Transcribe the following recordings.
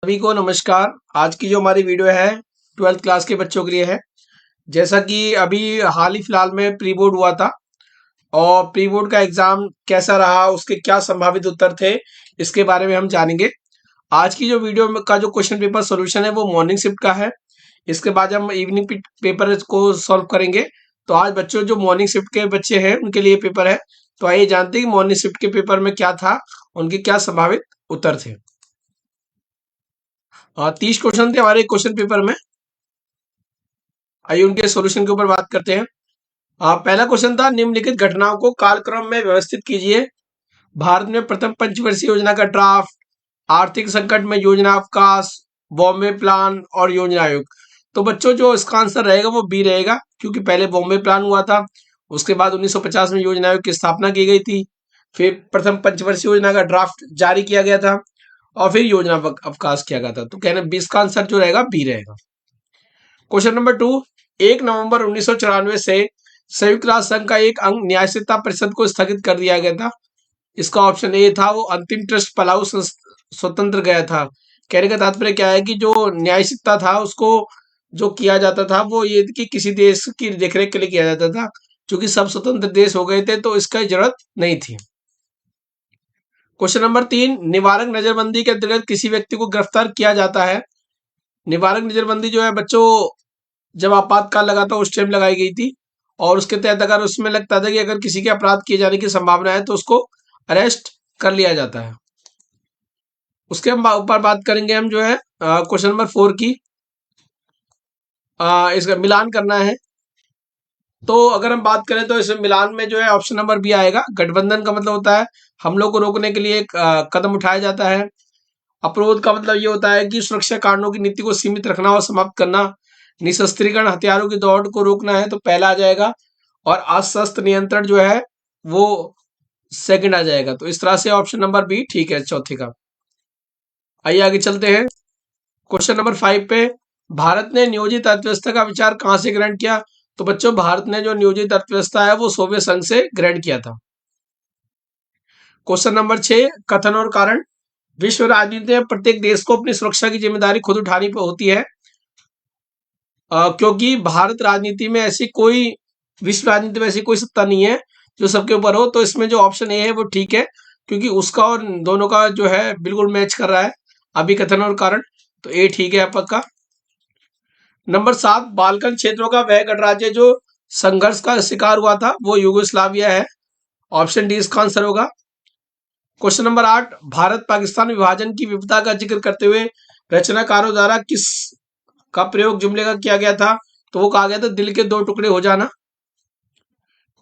सभी को नमस्कार। आज की जो हमारी वीडियो है 12th क्लास के बच्चों के लिए है। जैसा कि अभी हाल ही फिलहाल में प्री बोर्ड हुआ था और प्री बोर्ड का एग्जाम कैसा रहा, उसके क्या संभावित उत्तर थे, इसके बारे में हम जानेंगे। आज की जो वीडियो का जो क्वेश्चन पेपर सॉल्यूशन है वो मॉर्निंग शिफ्ट का है। इसके बाद हम इवनिंग पेपर को सॉल्व करेंगे। तो आज बच्चों जो मॉर्निंग शिफ्ट के बच्चे हैं उनके लिए पेपर है। तो आइए जानते हैं कि मॉर्निंग शिफ्ट के पेपर में क्या था, उनके क्या संभावित उत्तर थे। 30 क्वेश्चन थे हमारे क्वेश्चन पेपर में। आइए उनके सॉल्यूशन के ऊपर बात करते हैं। पहला क्वेश्चन था, निम्नलिखित घटनाओं को कालक्रम में व्यवस्थित कीजिए। भारत में प्रथम पंचवर्षीय योजना का ड्राफ्ट, आर्थिक संकट में योजना अवकाश, बॉम्बे प्लान और योजना आयोग। तो बच्चों जो इसका आंसर रहेगा वो बी रहेगा, क्योंकि पहले बॉम्बे प्लान हुआ था, उसके बाद 1950 में योजना आयोग की स्थापना की गई थी, फिर प्रथम पंचवर्षीय योजना का ड्राफ्ट जारी किया गया था और फिर योजना अवकाश किया गया था। तो कहना बीस का आंसर जो रहेगा बी रहेगा। क्वेश्चन नंबर 2, 1 नवंबर 1994 से संयुक्त राष्ट्र संघ का एक अंग न्यायशीलता परिषद को स्थगित कर दिया गया था। इसका ऑप्शन ए था, वो अंतिम ट्रस्ट पलाऊ स्वतंत्र गया था। कहने का तात्पर्य क्या है कि जो न्यायशीलता था उसको जो किया जाता था वो ये कि किसी देश की देखरेख के लिए किया जाता था। क्योंकि सब स्वतंत्र देश हो गए थे तो इसका जरूरत नहीं थी। क्वेश्चन नंबर 3, निवारक नजरबंदी के अंतर्गत किसी व्यक्ति को गिरफ्तार किया जाता है। निवारक नजरबंदी जो है बच्चों, जब आपातकाल लगा था उस टाइम लगाई गई थी और उसके तहत अगर उसमें लगता था कि अगर किसी के अपराध किए जाने की संभावना है तो उसको अरेस्ट कर लिया जाता है। उसके हम ऊपर बात करेंगे हम जो है क्वेश्चन नंबर 4 की। इसका मिलान करना है। तो अगर हम बात करें तो इस मिलान में जो है ऑप्शन नंबर बी आएगा। गठबंधन का मतलब होता है हमलों को रोकने के लिए एक कदम उठाया जाता है। अपरोध का मतलब ये होता है कि सुरक्षा कारणों की नीति को सीमित रखना और समाप्त करना। निशस्त्रीकरण हथियारों की दौड़ को रोकना है तो पहला आ जाएगा, और अस्त्र नियंत्रण जो है वो सेकंड आ जाएगा। तो इस तरह से ऑप्शन नंबर बी ठीक है चौथे का। आइए आगे चलते हैं क्वेश्चन नंबर 5 पे। भारत ने नियोजित अर्थव्यवस्था का विचार कहां से ग्रहण किया। तो बच्चों भारत ने जो नियोजित अर्थव्यवस्था है वो सोवियत संघ से ग्रहण किया था। क्वेश्चन नंबर 6, कथन और कारण। विश्व राजनीति में प्रत्येक देश को अपनी सुरक्षा की जिम्मेदारी खुद उठानी होती है, क्योंकि भारत राजनीति में ऐसी कोई विश्व राजनीति में ऐसी कोई सत्ता नहीं है जो सबके ऊपर हो। तो इसमें जो ऑप्शन ए है वो ठीक है, क्योंकि उसका और दोनों का जो है बिल्कुल मैच कर रहा है। अभी कथन और कारण, तो ए ठीक है पक्का। नंबर 7, बाल्कन क्षेत्रों का वह गणराज्य जो संघर्ष का शिकार हुआ था वो यूगोस्लाविया है। ऑप्शन डी इसका आंसर होगा। क्वेश्चन नंबर 8, भारत पाकिस्तान विभाजन की विपदा का जिक्र करते हुए रचनाकारों द्वारा किस का प्रयोग जुमले का किया गया था। तो वो कहा गया था दिल के दो टुकड़े हो जाना।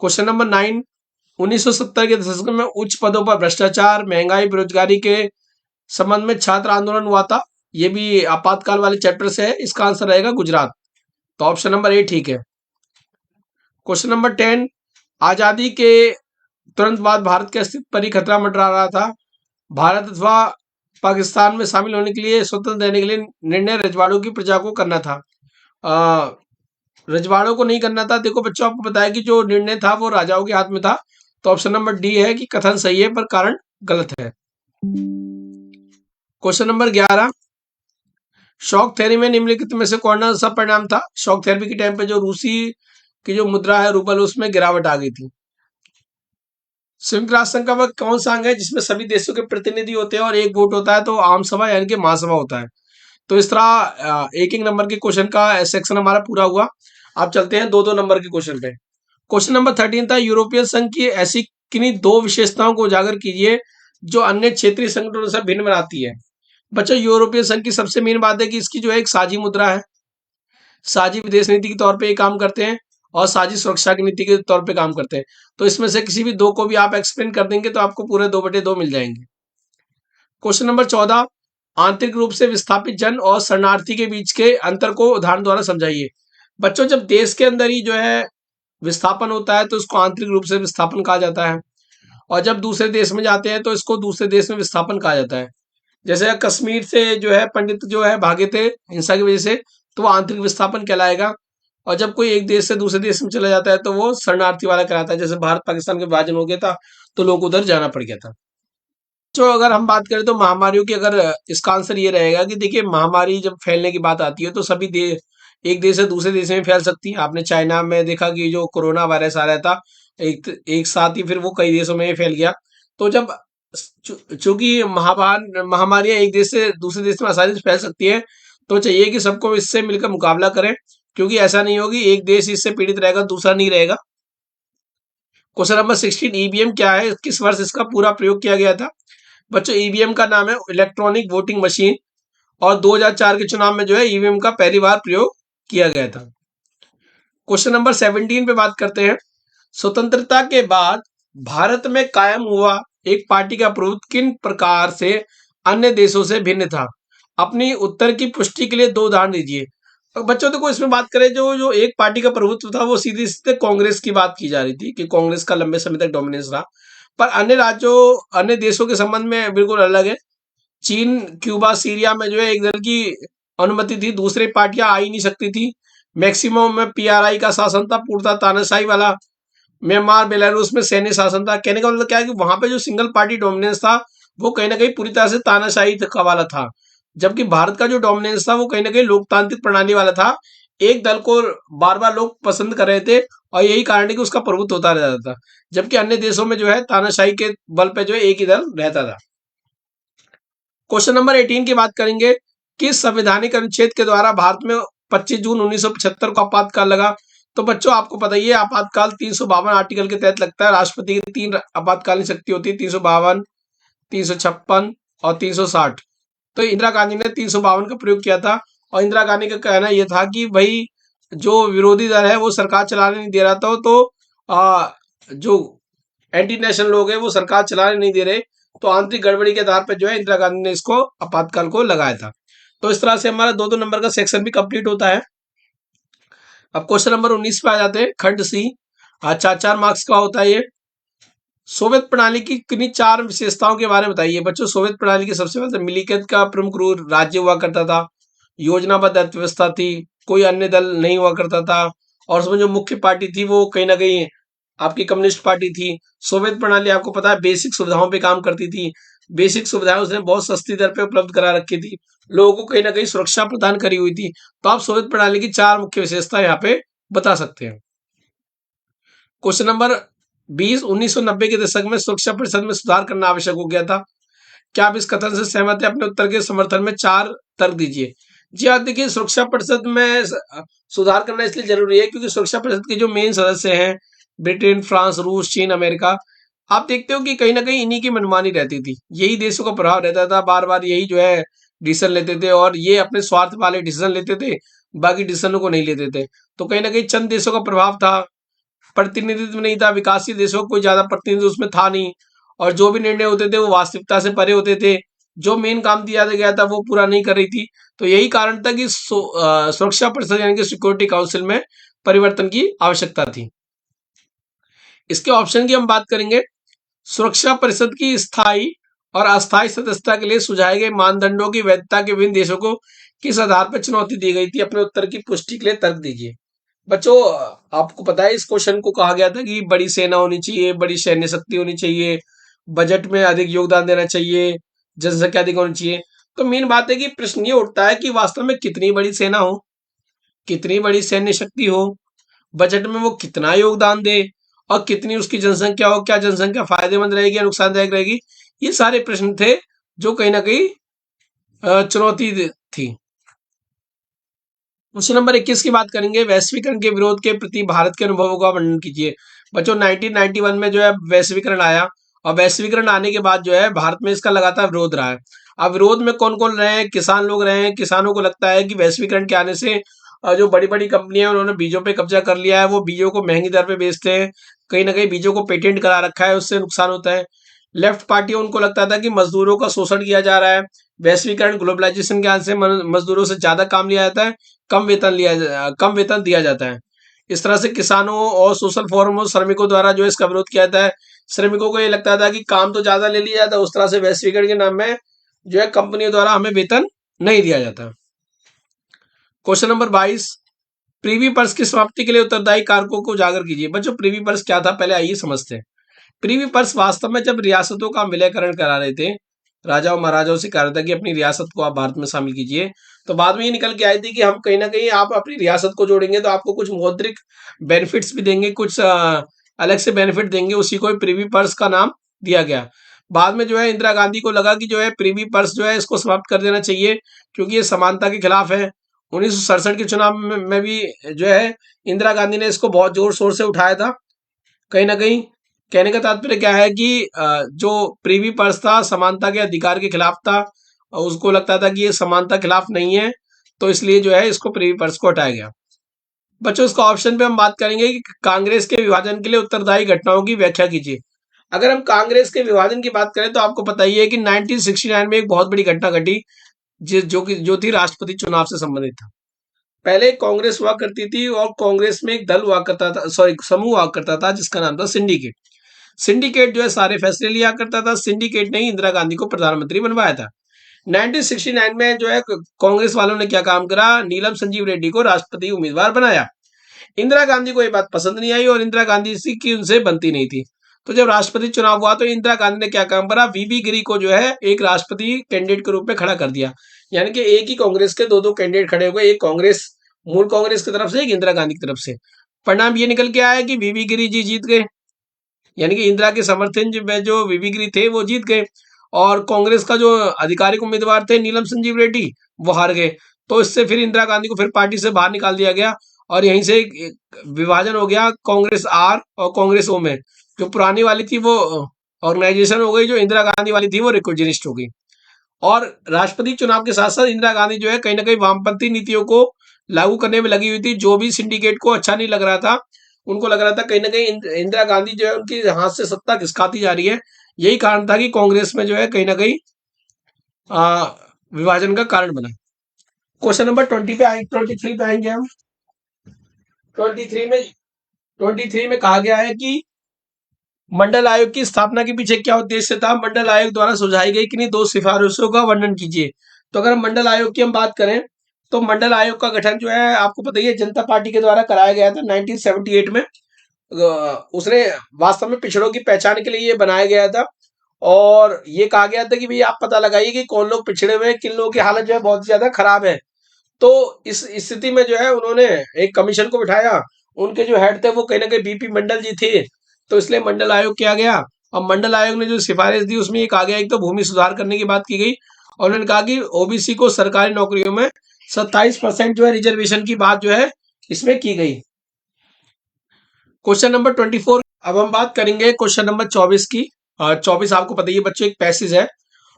क्वेश्चन नंबर 9, 1970 के दशक में उच्च पदों पर भ्रष्टाचार, महंगाई, बेरोजगारी के संबंध में छात्र आंदोलन हुआ था। ये भी आपातकाल वाले चैप्टर से है। इसका आंसर रहेगा गुजरात। तो ऑप्शन नंबर ए ठीक है। क्वेश्चन नंबर 10, आजादी के तुरंत बाद भारत के अस्तित्व पर ही खतरा मंडरा रहा था। भारत अथवा पाकिस्तान में शामिल होने के लिए, स्वतंत्र रहने के लिए निर्णय रजवाड़ों की प्रजा को करना था। रजवाड़ों को नहीं करना था। देखो बच्चों, आपको बताया कि जो निर्णय था वो राजाओं के हाथ में था। तो ऑप्शन नंबर डी है कि कथन सही है पर कारण गलत है। क्वेश्चन नंबर 11, शॉक थेरेपी में निम्नलिखित में से कौन सा परिणाम था। शॉक थेरेपी के टाइम पे जो रूसी की जो मुद्रा है रूबल, उसमें गिरावट आ गई थी। संयुक्त राष्ट्र संघ का वह कौन सा अंग है जिसमें सभी देशों के प्रतिनिधि होते हैं और एक वोट होता है। तो आम सभा यानी कि महासभा होता है। तो इस तरह एक एक नंबर के क्वेश्चन का सेक्शन हमारा पूरा हुआ। अब चलते हैं दो दो नंबर के क्वेश्चन पे। क्वेश्चन नंबर 13 था, यूरोपीय संघ की ऐसी किन्हीं दो विशेषताओं को उजागर कीजिए जो अन्य क्षेत्रीय संगठनों से भिन्न बनाती है। बच्चों, यूरोपीय संघ की सबसे मेन बात है कि इसकी जो है एक साझी मुद्रा है। साझी विदेश नीति के तौर पे ये काम करते हैं और साझी सुरक्षा की नीति के तौर पे काम करते हैं। तो इसमें से किसी भी दो को भी आप एक्सप्लेन कर देंगे तो आपको पूरे 2/2 मिल जाएंगे। क्वेश्चन नंबर 14, आंतरिक रूप से विस्थापित जन और शरणार्थी के बीच के अंतर को उदाहरण द्वारा समझाइए। बच्चों, जब देश के अंदर ही जो है विस्थापन होता है तो उसको आंतरिक रूप से विस्थापन कहा जाता है, और जब दूसरे देश में जाते हैं तो इसको दूसरे देश में विस्थापन कहा जाता है। जैसे कश्मीर से जो है पंडित जो है भागे थे हिंसा की वजह से, तो वो आंतरिक विस्थापन कहलाएगा। और जब कोई एक देश से दूसरे देश में चला जाता है तो वो शरणार्थी वाला कहलाता है। जैसे भारत पाकिस्तान का विभाजन हो गया था तो लोग उधर जाना पड़ गया था। तो अगर हम बात करें तो महामारियों की, अगर इसका आंसर ये रहेगा कि देखिए, महामारी जब फैलने की बात आती है तो सभी एक देश से दूसरे देश में फैल सकती है। आपने चाइना में देखा कि जो कोरोना वायरस आ रहा था, एक एक साथ ही फिर वो कई देशों में फैल गया। तो जब चूंकि महामारियां एक देश से दूसरे देश में आसानी से फैल सकती है, तो चाहिए कि सबको इससे मिलकर मुकाबला करें, क्योंकि ऐसा नहीं होगी एक देश इससे पीड़ित रहेगा दूसरा नहीं रहेगा। क्वेश्चन नंबर 16, ईवीएम क्या है, किस वर्ष इसका पूरा प्रयोग किया गया था? बच्चों, ईवीएम का नाम है इलेक्ट्रॉनिक वोटिंग मशीन, और 2004 के चुनाव में जो है ईवीएम का पहली बार प्रयोग किया गया था। क्वेश्चन नंबर 17 पे बात करते हैं। स्वतंत्रता के बाद भारत में कायम हुआ एक पार्टी का प्रभुत्व किन प्रकार से अन्य देशों से भिन्न था? अपनी उत्तर की पुष्टि के लिए दो उदाहरण दीजिए। अब बच्चों, देखो इसमें बात करें, जो जो एक पार्टी का प्रभुत्व था वो सीधे सीधे कांग्रेस की बात की जा रही थी कि कांग्रेस का लंबे समय तक डोमिनेंस रहा। पर अन्य राज्यों, अन्य देशों के संबंध में बिल्कुल अलग है। चीन, क्यूबा, सीरिया में जो है एक दल की अनुमति थी, दूसरी पार्टियां आ ही नहीं सकती थी। मैक्सिमम में पीआरआई का शासन था, पूर्णतः तानाशाही वाला। म्यांमार, बेलारूस में सैन्य शासन था। कहने का मतलब क्या है कि वहां पे जो सिंगल पार्टी डोमिनेंस था वो कहीं ना कहीं पूरी तरह से तानाशाही का वाला था, जबकि भारत का जो डोमिनेंस था वो कहीं ना कहीं लोकतांत्रिक प्रणाली वाला था। एक दल को बार बार लोग पसंद कर रहे थे, और यही कारण है कि उसका प्रभुत्व होता रहता था, जबकि अन्य देशों में जो है तानाशाही के बल पे जो है एक ही दल रहता था। क्वेश्चन नंबर 18 की बात करेंगे। किस संवैधानिक अनुच्छेद के द्वारा भारत में 25 जून 1975 को आपातकाल लगा? तो बच्चों, आपको पता ही है, आपातकाल 352 आर्टिकल के तहत लगता है। राष्ट्रपति की तीन आपातकालीन शक्ति होती है, 352, 356 और 360। तो इंदिरा गांधी ने 352 का प्रयोग किया था, और इंदिरा गांधी का कहना यह था कि भाई, जो विरोधी दल है वो सरकार चलाने नहीं दे रहा था, तो जो एंटी नेशनल लोग हैं वो सरकार चलाने नहीं दे रहे, तो आंतरिक गड़बड़ी के आधार पर जो है इंदिरा गांधी ने इसको आपातकाल को लगाया था। तो इस तरह से हमारा दो दो नंबर का सेक्शन भी कंप्लीट होता है। अब क्वेश्चन नंबर 19 पे आ जाते हैं, खंड सी। चार चार मार्क्स का होता है ये। सोवियत प्रणाली की किन्हीं चार विशेषताओं के बारे में बताइए। बच्चों, सोवियत प्रणाली की सबसे पहले मिलीकत का प्रमुख रूप राज्य हुआ करता था, योजनाबद्ध अर्थव्यवस्था थी, कोई अन्य दल नहीं हुआ करता था, और उसमें जो मुख्य पार्टी थी वो कहीं ना कहीं आपकी कम्युनिस्ट पार्टी थी। सोवियत प्रणाली आपको पता है बेसिक सुविधाओं पे काम करती थी। बेसिक सुविधाएं उसने बहुत सस्ती दर पे उपलब्ध करा रखी थी, लोगों को कहीं ना कहीं सुरक्षा प्रदान करी हुई थी। तो आप सोवियत प्रणाली की चार मुख्य विशेषता यहाँ पे बता सकते हैं। क्वेश्चन नंबर 20, 1990 के दशक में सुरक्षा परिषद में सुधार करना आवश्यक हो गया था। क्या आप इस कथन से सहमत हैं? अपने उत्तर के समर्थन में चार तर्क दीजिए। जी हाँ, देखिए, सुरक्षा परिषद में सुधार करना इसलिए जरूरी है क्योंकि सुरक्षा परिषद के जो मेन सदस्य हैं, ब्रिटेन, फ्रांस, रूस, चीन, अमेरिका, आप देखते हो कि कहीं ना कहीं इन्हीं की मनमानी रहती थी, यही देशों का प्रभाव रहता था, बार बार यही जो है डिसीजन लेते थे, और ये अपने स्वार्थ वाले डिसीजन लेते थे, बाकी डिसीजनों को नहीं लेते थे। तो कहीं ना कहीं चंद देशों का प्रभाव था, प्रतिनिधित्व नहीं था, विकासशील देशों का कोई ज्यादा प्रतिनिधित्व उसमें था नहीं, और जो भी निर्णय होते थे वो वास्तविकता से परे होते थे, जो मेन काम दिया गया था वो पूरा नहीं कर रही थी। तो यही कारण था कि सुरक्षा परिषद यानी कि सिक्योरिटी काउंसिल में परिवर्तन की आवश्यकता थी। इसके ऑप्शन की हम बात करेंगे। सुरक्षा परिषद की स्थायी और अस्थायी सदस्यता के लिए सुझाए गए मानदंडों की वैधता के विभिन्न देशों को किस आधार पर चुनौती दी गई थी? अपने उत्तर की पुष्टि के लिए तर्क दीजिए। बच्चों, आपको पता है इस क्वेश्चन को कहा गया था कि बड़ी सेना होनी चाहिए, बड़ी सैन्य शक्ति होनी चाहिए, बजट में अधिक योगदान देना चाहिए, जनसंख्या अधिक होनी चाहिए। तो मेन बात है कि प्रश्न ये उठता है कि वास्तव में कितनी बड़ी सेना हो, कितनी बड़ी सैन्य शक्ति हो, बजट में वो कितना योगदान दे, और कितनी उसकी जनसंख्या हो, क्या जनसंख्या फायदेमंद रहेगी या नुकसानदायक रहेगी। ये सारे प्रश्न थे जो कहीं ना कहीं चुनौती थी। क्वेश्चन नंबर 21 की बात करेंगे। वैश्वीकरण के विरोध के प्रति भारत के अनुभवों का वर्णन कीजिए। बच्चों, 1991 में जो है वैश्वीकरण आया, और वैश्वीकरण आने के बाद जो है भारत में इसका लगातार विरोध रहा है। अब विरोध में कौन कौन रहे हैं? किसान लोग रहे हैं। किसानों को लगता है कि वैश्वीकरण के आने से जो बड़ी बड़ी कंपनियां उन्होंने बीजों पे कब्जा कर लिया है, वो बीजों को महंगी दर पे बेचते हैं, कहीं ना कहीं बीजों को पेटेंट करा रखा है, उससे नुकसान होता है। लेफ्ट पार्टी, उनको लगता था कि मजदूरों का शोषण किया जा रहा है, वैश्वीकरण ग्लोबलाइजेशन के आने से मजदूरों से ज्यादा काम लिया जाता है, कम वेतन दिया जाता है। इस तरह से किसानों और सोशल फोरम और श्रमिकों द्वारा जो है इसका विरोध किया जाता है। श्रमिकों को ये लगता था कि काम तो ज्यादा ले लिया जाता है, उस तरह से वैश्वीकरण के नाम में जो है कंपनियों द्वारा हमें वेतन नहीं दिया जाता। क्वेश्चन नंबर 22, प्रीवी पर्स की समाप्ति के लिए उत्तरदायी कारकों को उजागर कीजिए। बच्चों, प्रीवी पर्स क्या था पहले आइए समझते हैं। प्रीवी पर्स वास्तव में जब रियासतों का विलयकरण करा रहे थे, राजा और महाराजाओं से कहा रहा था कि अपनी रियासत को आप भारत में शामिल कीजिए, तो बाद में ये निकल के आई थी कि हम कहीं ना कहीं आप अपनी रियासत को जोड़ेंगे तो आपको कुछ मौद्रिक बेनिफिट्स भी देंगे, कुछ अलग से बेनिफिट देंगे, उसी को प्रीवी पर्स का नाम दिया गया। बाद में जो है इंदिरा गांधी को लगा कि जो है प्रीवी पर्स जो है इसको समाप्त कर देना चाहिए, क्योंकि ये समानता के खिलाफ है। 1967 के चुनाव में भी जो है इंदिरा गांधी ने इसको बहुत जोर शोर से उठाया था। कहीं ना कहीं कहने का तात्पर्य क्या है कि जो प्रीवी पर्स था समानता के अधिकार के खिलाफ था, और उसको लगता था कि ये समानता के खिलाफ नहीं है, तो इसलिए जो है इसको प्रीवी पर्स को हटाया गया। बच्चों, इसका ऑप्शन पे हम बात करेंगे कि कांग्रेस के विभाजन के लिए उत्तरदायी घटनाओं की व्याख्या कीजिए। अगर हम कांग्रेस के विभाजन की बात करें तो आपको पता ही है कि 1969 में एक बहुत बड़ी घटना घटी, जो थी राष्ट्रपति चुनाव से संबंधित था। पहले कांग्रेस हुआ करती थी और कांग्रेस में एक दल हुआ करता था, सॉरी समूह हुआ करता था, जिसका नाम था सिंडिकेट। सिंडिकेट जो है सारे फैसले लिया करता था। सिंडिकेट ने ही इंदिरा गांधी को प्रधानमंत्री बनवाया था। 1969 में जो है कांग्रेस वालों ने क्या काम करा, नीलम संजीव रेड्डी को राष्ट्रपति उम्मीदवार बनाया। इंदिरा गांधी को ये बात पसंद नहीं आई और इंदिरा गांधी की उनसे बनती नहीं थी। तो जब राष्ट्रपति चुनाव हुआ तो इंदिरा गांधी ने क्या काम करा, वीवी गिरी को जो है एक राष्ट्रपति कैंडिडेट के रूप में खड़ा कर दिया। यानी कि एक ही कांग्रेस के दो दो कैंडिडेट खड़े हुए, एक कांग्रेस मूल कांग्रेस की तरफ से, एक इंदिरा गांधी की तरफ से। परिणाम ये निकल के आया कि वीवी गिरी जी जीत गए, यानी कि इंदिरा के समर्थन में जो वीवी गिरी थे वो जीत गए, और कांग्रेस का जो आधिकारिक उम्मीदवार थे नीलम संजीव रेड्डी वो हार गए। तो इससे फिर इंदिरा गांधी को फिर पार्टी से बाहर निकाल दिया गया और यहीं से एक विभाजन हो गया कांग्रेस आर और कांग्रेस ओ में। जो पुरानी वाली थी वो ऑर्गेनाइजेशन हो गई, जो इंदिरा गांधी वाली थी वो रिक्विजिनिस्ट हो गई। और राष्ट्रपति चुनाव के साथ साथ इंदिरा गांधी जो है कहीं ना कहीं वामपंथी नीतियों को लागू करने में लगी हुई थी। जो भी सिंडिकेट को अच्छा नहीं लग रहा था, उनको लग रहा था कहीं ना कहीं इंदिरा गांधी जो है उनकी हाथ से सत्ता खिसकाती जा रही है। यही कारण था कि कांग्रेस में जो है कहीं ना कहीं विभाजन का कारण बना। क्वेश्चन नंबर 20 पे आएंगे, 23 पे आएंगे हम। 23 में कहा गया है कि मंडल आयोग की स्थापना के पीछे क्या उद्देश्य था। मंडल आयोग द्वारा सुझाई गई किन्हीं दो सिफारिशों का वर्णन कीजिए। तो अगर मंडल आयोग की हम बात करें तो मंडल आयोग का गठन जो है आपको पता ही है जनता पार्टी के द्वारा कराया गया था 1978 में। उसने वास्तव में पिछड़ों की पहचान के लिए ये बनाया गया था, और ये कहा गया था कि भाई आप पता लगाइए कि कौन लोग पिछड़े हुए हैं, किन लोगों की हालत जो है बहुत ज्यादा खराब है। तो इस स्थिति में जो है उन्होंने एक कमीशन को बिठाया। उनके जो हेड थे वो कहीं ना कहीं बीपी मंडल जी थे, तो इसलिए मंडल आयोग किया गया। और मंडल आयोग ने जो सिफारिश दी उसमें ये कहा गया, एक तो भूमि सुधार करने की बात की गई, और उन्होंने कहा कि ओबीसी को सरकारी नौकरियों में 27% जो है रिजर्वेशन की बात जो है इसमें की गई। Question number 24। अब हम बात करेंगे क्वेश्चन नंबर 24 की। 24 आपको पता ही है बच्चों एक पैसेज है,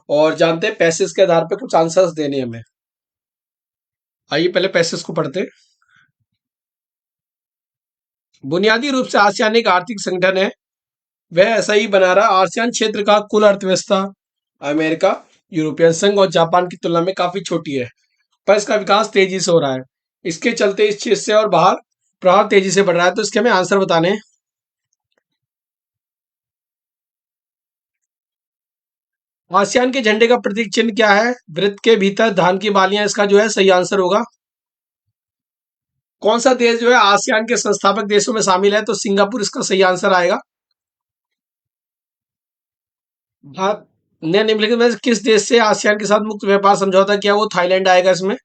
और जानते हैं पैसेज के आधार पर कुछ आंसर्स देने हमें। आइए पहले पैसेज को पढ़ते हैं। बुनियादी रूप से आसियान एक आर्थिक संगठन है, वह ऐसा ही बना रहा। आसियान क्षेत्र का कुल अर्थव्यवस्था अमेरिका, यूरोपियन संघ और जापान की तुलना में काफी छोटी है, पर इसका विकास तेजी से हो रहा है। इसके चलते इस क्षेत्र से और बाहर प्रभाव तेजी से बढ़ रहा है। तो इसके हमें आंसर बताने हैं। आसियान के झंडे का प्रतीक चिन्ह क्या है? वृत्त के भीतर धान की बालियां इसका जो है सही आंसर होगा। कौन सा देश जो है आसियान के संस्थापक देशों में शामिल है? तो सिंगापुर इसका सही आंसर आएगा। भारत ने निम्नलिखित में से किस देश से आसियान के साथ मुक्त व्यापार समझौता किया? वो थाईलैंड आएगा इसमें।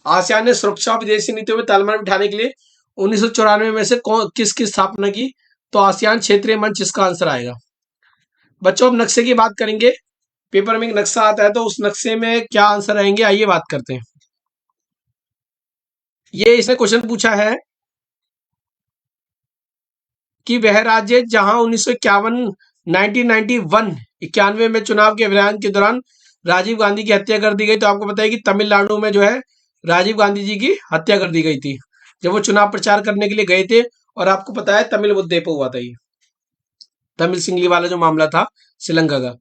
आसियान ने सुरक्षा और विदेशी नीतियों में तालमेल बिठाने के लिए 1994 में से किसकी स्थापना की? तो आसियान क्षेत्रीय मंच इसका आंसर आएगा। बच्चों अब नक्शे की बात करेंगे। पेपर में एक नक्शा आता है, तो उस नक्शे में क्या आंसर आएंगे, आइए बात करते हैं। ये इसने क्वेश्चन पूछा है कि वह राज्य जहां 1951 1991 91 में चुनाव के अभियान के दौरान राजीव गांधी की हत्या कर दी गई। तो आपको पता है कि तमिलनाडु में जो है राजीव गांधी जी की हत्या कर दी गई थी, जब वो चुनाव प्रचार करने के लिए गए थे। और आपको पता है तमिल मुद्दे पर हुआ था ये, तमिल सिंगली वाला जो मामला था श्रीलंका का।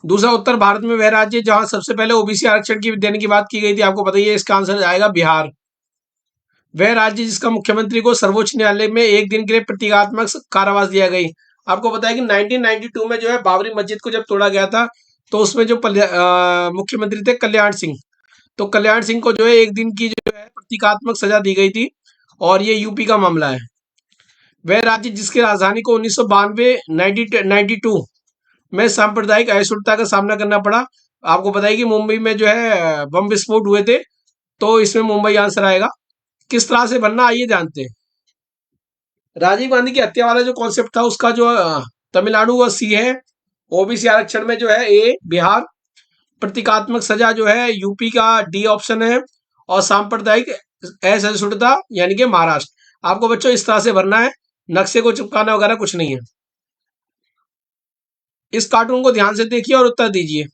दूसरा, उत्तर भारत में वह राज्य जहां सबसे पहले ओबीसी आरक्षण की देने की बात की गई थी। आपको पता ही है इसका आंसर आएगा बिहार। वह राज्य जिसका मुख्यमंत्री को सर्वोच्च न्यायालय में एक दिन के लिए प्रतीकात्मक कारावास दिया गई। आपको पता है कि 1992 में जो है बाबरी मस्जिद को जब तोड़ा गया था, तो उसमें जो मुख्यमंत्री थे कल्याण सिंह, तो कल्याण सिंह को जो है एक दिन की जो है प्रतीकात्मक सजा दी गई थी, और ये यूपी का मामला है। वह राज्य जिसकी राजधानी को 1992 में सांप्रदायिक असहिष्णुता का सामना करना पड़ा। आपको पता है कि मुंबई में जो है बम विस्फोट हुए थे, तो इसमें मुंबई आंसर आएगा। किस तरह से बनना, आइए जानते हैं। राजीव गांधी की हत्या वाला जो कॉन्सेप्ट था, उसका जो तमिलनाडु व सी है, ओबीसी आरक्षण में जो है ए बिहार, प्रतीकात्मक सजा जो है यूपी का डी ऑप्शन है, और सांप्रदायिक असहिष्णुता यानी कि महाराष्ट्र। आपको बच्चों इस तरह से भरना है, नक्शे को चिपकाना वगैरह कुछ नहीं है। इस कार्टून को ध्यान से देखिए और उत्तर दीजिए।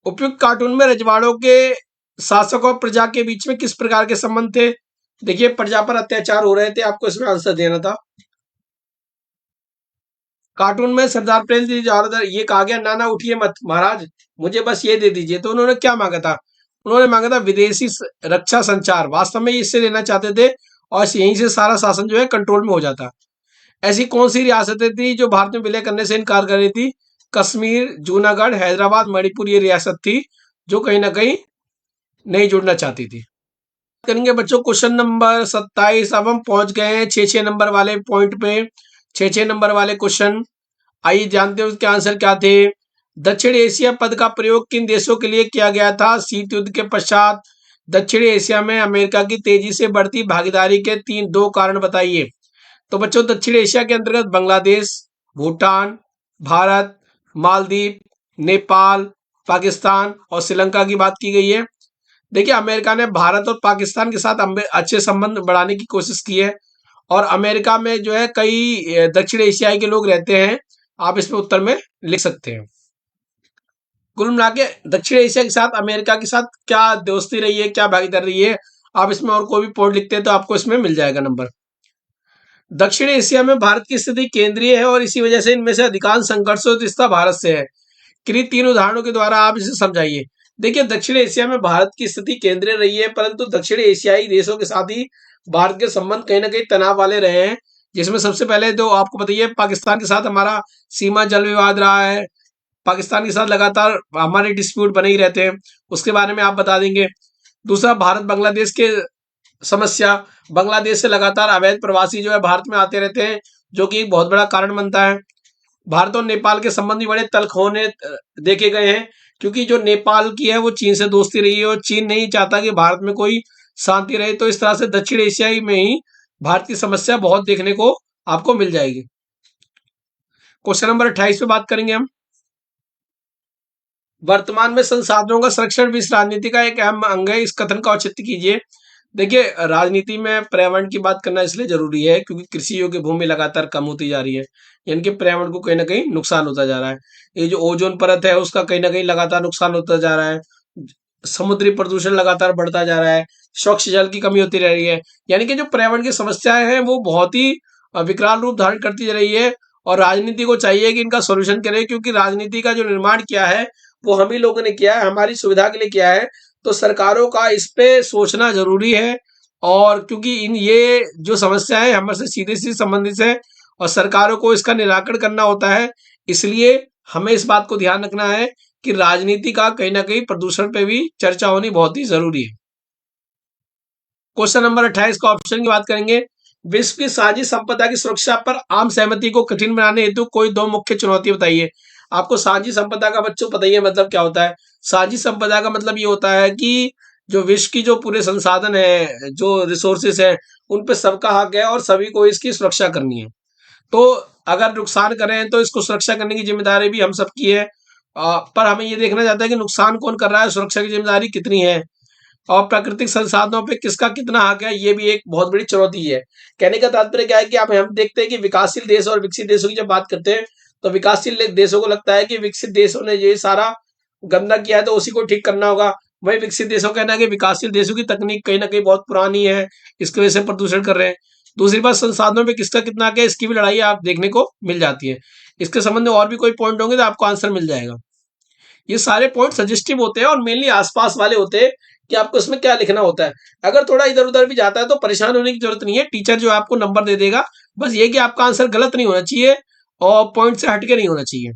उपयुक्त कार्टून में रजवाड़ों के शासक और प्रजा के बीच में किस प्रकार के संबंध थे? देखिए, प्रजा पर अत्याचार हो रहे थे, आपको इसमें आंसर देना था। कार्टून में सरदार प्रेम जी जवाहर ये कहा गया, ना ना उठिए मत महाराज, मुझे बस ये दे दीजिए। तो उन्होंने क्या मांगा था? उन्होंने मांगा था विदेशी रक्षा संचार। वास्तव में इससे लेना चाहते थे, और यहीं से सारा शासन जो है कंट्रोल में हो जाता। ऐसी कौन सी रियासतें थी जो भारत में विलय करने से इनकार कर रही थी? कश्मीर, जूनागढ़, हैदराबाद, मणिपुर ये रियासत थी जो कहीं ना कहीं नहीं जुड़ना चाहती थी। करेंगे बच्चों क्वेश्चन नंबर 27। अब हम पहुंच गए हैं 6-6 नंबर वाले पॉइंट पे, 6-6 नंबर वाले क्वेश्चन। आइए जानते हैं उसके आंसर क्या थे। दक्षिण एशिया पद का प्रयोग किन देशों के लिए किया गया था? शीत युद्ध के पश्चात दक्षिण एशिया में अमेरिका की तेजी से बढ़ती भागीदारी के 2 कारण बताइए। तो बच्चों, दक्षिण एशिया के अंतर्गत बांग्लादेश, भूटान, भारत, मालदीव, नेपाल, पाकिस्तान और श्रीलंका की बात की गई है। देखिए, अमेरिका ने भारत और पाकिस्तान के साथ अच्छे संबंध बढ़ाने की कोशिश की है, और अमेरिका में जो है कई दक्षिण एशियाई के लोग रहते हैं। आप इसमें उत्तर में लिख सकते हैं। कुल मिला के दक्षिण एशिया के साथ अमेरिका के साथ क्या दोस्ती रही है, क्या भागीदारी रही है, आप इसमें और कोई भी पॉइंट लिखते हैं तो आपको इसमें मिल जाएगा नंबर। दक्षिण एशिया में भारत की स्थिति केंद्रीय है, और इसी वजह से इनमें से अधिकांश संघर्षों की रिश्ता भारत से है। किन्हीं 3 उदाहरणों के द्वारा आप इसे समझाइए। देखिए, दक्षिण एशिया में भारत की स्थिति केंद्रीय रही है, परंतु दक्षिण एशियाई देशों के साथ ही भारत के संबंध कहीं ना कहीं तनाव वाले रहे हैं। जिसमें सबसे पहले तो आपको बताइए, पाकिस्तान के साथ हमारा सीमा जल विवाद रहा है। पाकिस्तान के साथ लगातार हमारे डिस्प्यूट बने ही रहते हैं, उसके बारे में आप बता देंगे। दूसरा, भारत बांग्लादेश के समस्या, बांग्लादेश से लगातार अवैध प्रवासी जो है भारत में आते रहते हैं, जो कि एक बहुत बड़ा कारण बनता है। भारत और नेपाल के संबंध भी बड़े तल्ख होने देखे गए हैं, क्योंकि जो नेपाल की है वो चीन से दोस्ती रही है, और चीन नहीं चाहता कि भारत में कोई शांति रहे। तो इस तरह से दक्षिण एशियाई में ही भारत की समस्या बहुत देखने को आपको मिल जाएगी। क्वेश्चन नंबर 28 पे बात करेंगे हम। वर्तमान में संसाधनों का संरक्षण भी इस राजनीति का एक अहम अंग है, इस कथन का औचित्य कीजिए। देखिए, राजनीति में पर्यावरण की बात करना इसलिए जरूरी है क्योंकि कृषि योग्य भूमि लगातार कम होती जा रही है, यानी कि पर्यावरण को कहीं ना कहीं नुकसान होता जा रहा है। ये जो ओजोन परत है उसका कहीं ना कहीं लगातार नुकसान होता जा रहा है। समुद्री प्रदूषण लगातार बढ़ता जा रहा है। स्वच्छ जल की कमी होती रह रही है। यानी कि जो पर्यावरण की समस्याएं हैं वो बहुत ही विकराल रूप धारण करती जा रही है, और राजनीति को चाहिए कि इनका सोल्यूशन करे, क्योंकि राजनीति का जो निर्माण किया है वो हम ही लोगों ने किया है, हमारी सुविधा के लिए किया है। तो सरकारों का इस पे सोचना जरूरी है, और क्योंकि इन ये जो समस्या है हमसे सीधे सीधे संबंधित है, और सरकारों को इसका निराकरण करना होता है। इसलिए हमें इस बात को ध्यान रखना है कि राजनीति का कहीं ना कहीं प्रदूषण पे भी चर्चा होनी बहुत ही जरूरी है। क्वेश्चन नंबर 28 का ऑप्शन की बात करेंगे। विश्व की साझी संपदा की सुरक्षा पर आम सहमति को कठिन बनाने हेतु कोई 2 मुख्य चुनौती बताइए। आपको साझी संपदा का बच्चों पता ही है मतलब क्या होता है। साझी संपदा का मतलब ये होता है कि जो विश्व की जो पूरे संसाधन है, जो रिसोर्सेस है, उन पे सबका हक है और सभी को इसकी सुरक्षा करनी है। तो अगर नुकसान करें तो इसको सुरक्षा करने की जिम्मेदारी भी हम सबकी है। पर हमें ये देखना चाहता है कि नुकसान कौन कर रहा है, सुरक्षा की जिम्मेदारी कितनी है, और प्राकृतिक संसाधनों पे किसका कितना हक है, ये भी एक बहुत बड़ी चुनौती है। कहने का तात्पर्य क्या है कि आप हम देखते हैं कि विकासशील देश और विकसित देशों की जब बात करते हैं तो विकासशील देशों को लगता है कि विकसित देशों ने ये सारा गंदा किया है तो उसी को ठीक करना होगा। वही विकसित देशों का कहना है कि विकासशील देशों की तकनीक कहीं ना कहीं बहुत पुरानी है, इसकी वजह से प्रदूषण कर रहे हैं। दूसरी बात, संसाधनों पे किसका कितना हक है, इसकी भी लड़ाई आप देखने को मिल जाती है। इसके संबंध में और भी कोई पॉइंट होंगे तो आपको आंसर मिल जाएगा। ये सारे पॉइंट सजेस्टिव होते हैं और मेनली आसपास वाले होते हैं कि आपको इसमें क्या लिखना होता है। अगर थोड़ा इधर उधर भी जाता है तो परेशान होने की जरूरत नहीं है, टीचर जो आपको नंबर दे देगा। बस ये कि आपका आंसर गलत नहीं होना चाहिए और पॉइंट से हटके नहीं होना चाहिए।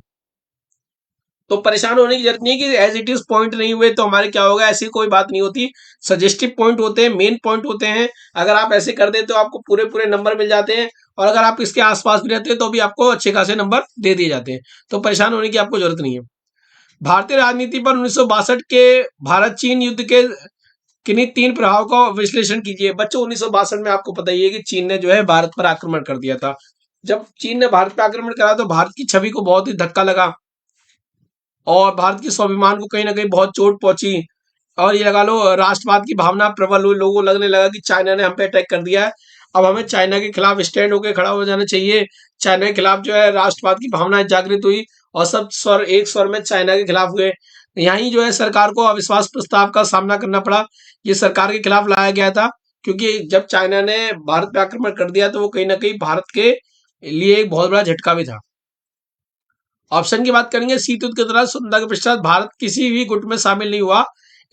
तो परेशान होने की जरूरत नहीं है कि एज इट इज पॉइंट नहीं हुए तो हमारे क्या होगा, ऐसी कोई बात नहीं होती। सजेस्टिव पॉइंट होते हैं, मेन पॉइंट होते हैं। अगर आप ऐसे कर देते हो आपको पूरे पूरे नंबर मिल जाते हैं, और अगर आप इसके आसपास भी रहते हैं तो भी आपको अच्छे खासे नंबर दे दिए जाते हैं। तो परेशान होने की आपको जरूरत नहीं है। भारतीय राजनीति पर 1962 के भारत चीन युद्ध के किन्हीं 3 प्रभाव का विश्लेषण कीजिए। बच्चों 1962 में आपको पता ही है कि चीन ने जो है भारत पर आक्रमण कर दिया था। जब चीन ने भारत पर आक्रमण करा तो भारत की छवि को बहुत ही धक्का लगा, और भारत के स्वाभिमान को कहीं ना कहीं बहुत चोट पहुंची, और ये लगा लो राष्ट्रवाद की भावना प्रबल हुई। लोगों को लगने लगा कि चाइना ने हम पे अटैक कर दिया है, अब हमें चाइना के खिलाफ स्टैंड होकर खड़ा हो जाना चाहिए। चाइना के खिलाफ जो है राष्ट्रवाद की भावना जागृत हुई, और सब स्वर एक स्वर में चाइना के खिलाफ हुए। यहीं जो है सरकार को अविश्वास प्रस्ताव का सामना करना पड़ा। ये सरकार के खिलाफ लाया गया था, क्योंकि जब चाइना ने भारत पे आक्रमण कर दिया तो वो कहीं ना कहीं भारत के लिए एक बहुत बड़ा झटका भी था। ऑप्शन की बात करेंगे, शीत युद्ध के दौरान स्वतंत्रता के पश्चात भारत किसी भी गुट में शामिल नहीं हुआ,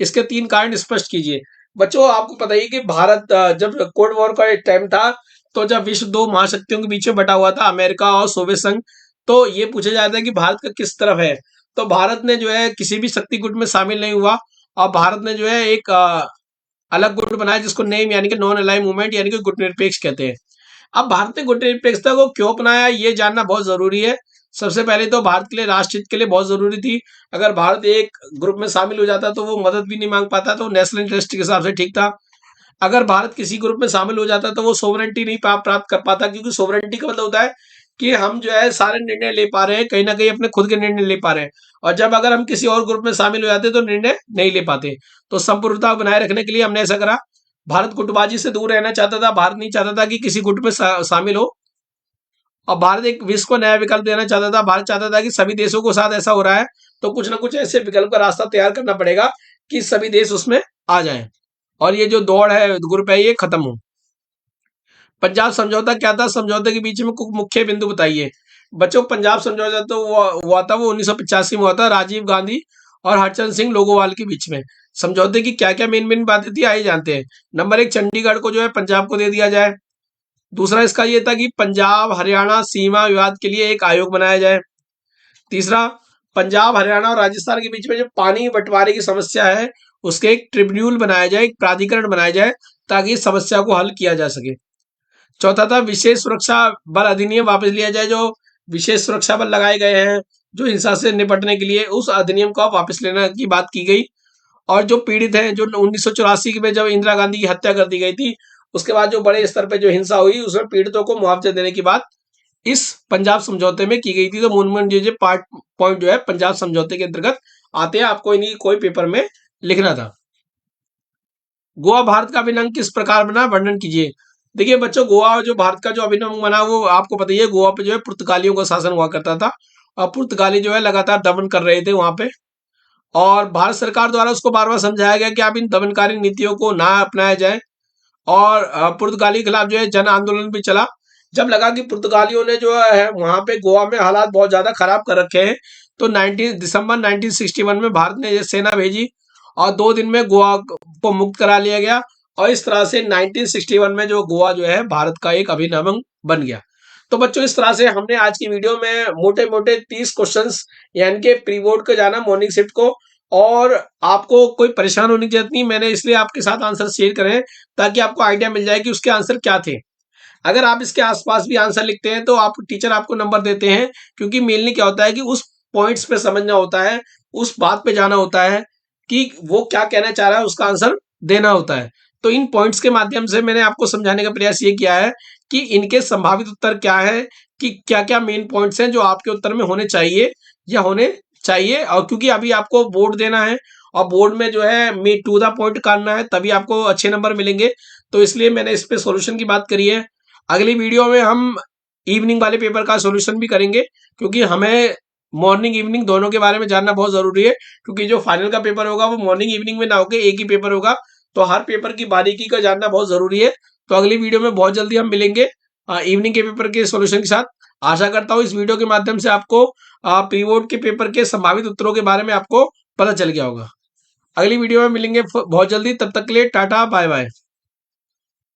इसके 3 कारण स्पष्ट कीजिए। बच्चों आपको पता ही है कि भारत जब कोल्ड वॉर का एक टाइम था, तो जब विश्व 2 महाशक्तियों के बीच में बटा हुआ था, अमेरिका और सोवियत संघ, तो ये पूछा जाता है कि भारत का किस तरफ है। तो भारत ने जो है किसी भी शक्ति गुट में शामिल नहीं हुआ, और भारत ने जो है एक अलग गुट बनाया जिसको नेम यानी कि नॉन अलाइंड मूवमेंट यानी कि गुट निरपेक्ष कहते हैं। अब भारत ने गुट निरपेक्षता को क्यों अपनाया ये जानना बहुत जरूरी है। सबसे पहले तो भारत के लिए राष्ट्र हित के लिए बहुत जरूरी थी। अगर भारत एक ग्रुप में शामिल हो जाता तो वो मदद भी नहीं मांग पाता, तो नेशनल इंटरेस्ट के हिसाब से ठीक था। अगर भारत किसी ग्रुप में शामिल हो जाता तो वो सोवरेंटी नहीं प्राप्त कर पाता, क्योंकि सोवरेंटी का मतलब होता है कि हम जो है सारे निर्णय ले पा रहे हैं, कहीं ना कहीं अपने खुद के निर्णय ले पा रहे हैं। और जब अगर हम किसी और ग्रुप में शामिल हो जाते तो निर्णय नहीं ले पाते। तो संप्रभुता बनाए रखने के लिए हमने ऐसा करा। भारत गुटबाजी से दूर रहना चाहता था, भारत नहीं चाहता था कि किसी गुट में शामिल हो, और भारत एक विश्व को नया विकल्प देना चाहता था। भारत चाहता था कि सभी देशों के साथ ऐसा हो रहा है, तो कुछ ना कुछ ऐसे विकल्प का रास्ता तैयार करना पड़ेगा कि सभी देश उसमें आ जाएं, और ये जो दौड़ है ग्रुप है ये खत्म हो। पंजाब समझौता क्या था? समझौते के बीच में कुछ मुख्य बिंदु बताइए। बच्चों पंजाब समझौता तो हुआ था, वो 1985 में हुआ था, राजीव गांधी और हरचंद सिंह लोगोवाल के बीच में। समझौते की क्या क्या मेन मेन बातें थी आइए जानते हैं। नंबर 1, चंडीगढ़ को जो है पंजाब को दे दिया जाए। दूसरा इसका ये था कि पंजाब हरियाणा सीमा विवाद के लिए एक आयोग बनाया जाए। तीसरा, पंजाब हरियाणा और राजस्थान के बीच में जो पानी बंटवारे की समस्या है उसके एक ट्रिब्यूनल बनाया जाए, एक प्राधिकरण बनाया जाए, ताकि इस समस्या को हल किया जा सके। चौथा था विशेष सुरक्षा बल अधिनियम वापस लिया जाए। जो विशेष सुरक्षा बल लगाए गए हैं जो हिंसा से निपटने के लिए, उस अधिनियम को वापस लेने की बात की गई। और जो पीड़ित हैं, जो 1984 में जब इंदिरा गांधी की हत्या कर दी गई थी, उसके बाद जो बड़े स्तर पे जो हिंसा हुई उसमें पीड़ितों को मुआवजा देने की बात इस पंजाब समझौते में की गई थी। तो मूलमंट जो पार्ट पॉइंट जो है पंजाब समझौते के अंतर्गत आते हैं, आपको इन्हीं कोई पेपर में लिखना था। गोवा भारत का अभिन्न अंग किस प्रकार बना, वर्णन कीजिए। देखिए बच्चों, गोवा जो भारत का जो अभिन्न अंग बना वो आपको पता ही है। गोवा पे जो है पुर्तगालियों का शासन हुआ करता था, और पुर्तगाली जो है लगातार दमन कर रहे थे वहां पे, और भारत सरकार द्वारा उसको बार बार समझाया गया कि आप इन दमनकारी नीतियों को ना अपनाया जाए। और पुर्तगाली के खिलाफ जो है जन आंदोलन भी चला। जब लगा कि पुर्तगालियों ने जो है वहां पे गोवा में हालात बहुत ज्यादा खराब कर रखे हैं, तो 19 दिसंबर 1961 में भारत ने ये सेना भेजी, और 2 दिन में गोवा को मुक्त करा लिया गया। और इस तरह से 1961 में जो गोवा जो है भारत का एक अभिन्न अंग बन गया। तो बच्चों इस तरह से हमने आज की वीडियो में मोटे मोटे 30 क्वेश्चंस यानी कि प्री बोर्ड को जाना मॉर्निंग शिफ्ट को, और आपको कोई परेशान होने की जरूरत नहीं। मैंने इसलिए आपके साथ आंसर शेयर करें ताकि आपको आइडिया मिल जाए कि उसके आंसर क्या थे। अगर आप इसके आसपास भी आंसर लिखते हैं तो आप टीचर आपको नंबर देते हैं, क्योंकि मेनली क्या होता है कि उस पॉइंट्स पे समझना होता है, उस बात पे जाना होता है कि वो क्या कहना चाह रहा है, उसका आंसर देना होता है। तो इन पॉइंट्स के माध्यम से मैंने आपको समझाने का प्रयास ये किया है कि इनके संभावित उत्तर क्या है, कि क्या क्या मेन पॉइंट्स हैं जो आपके उत्तर में होने चाहिए या होने चाहिए। और क्योंकि अभी आपको बोर्ड देना है, और बोर्ड में जो है मी टू द पॉइंट करना है, तभी आपको अच्छे नंबर मिलेंगे। तो इसलिए मैंने इस पे सॉल्यूशन की बात करी है। अगली वीडियो में हम इवनिंग वाले पेपर का सॉल्यूशन भी करेंगे, क्योंकि हमें मॉर्निंग इवनिंग दोनों के बारे में जानना बहुत जरूरी है। क्योंकि जो फाइनल का पेपर होगा वो मॉर्निंग इवनिंग में ना होकर एक ही पेपर होगा, तो हर पेपर की बारीकी का जानना बहुत जरूरी है। तो अगली वीडियो में बहुत जल्दी हम मिलेंगे इवनिंग के पेपर के सॉल्यूशन के साथ। आशा करता हूँ इस वीडियो के माध्यम से आपको प्री बोर्ड के पेपर के संभावित उत्तरों के बारे में आपको पता चल गया होगा। अगली वीडियो में मिलेंगे बहुत जल्दी, तब तक के लिए टाटा बाय बाय।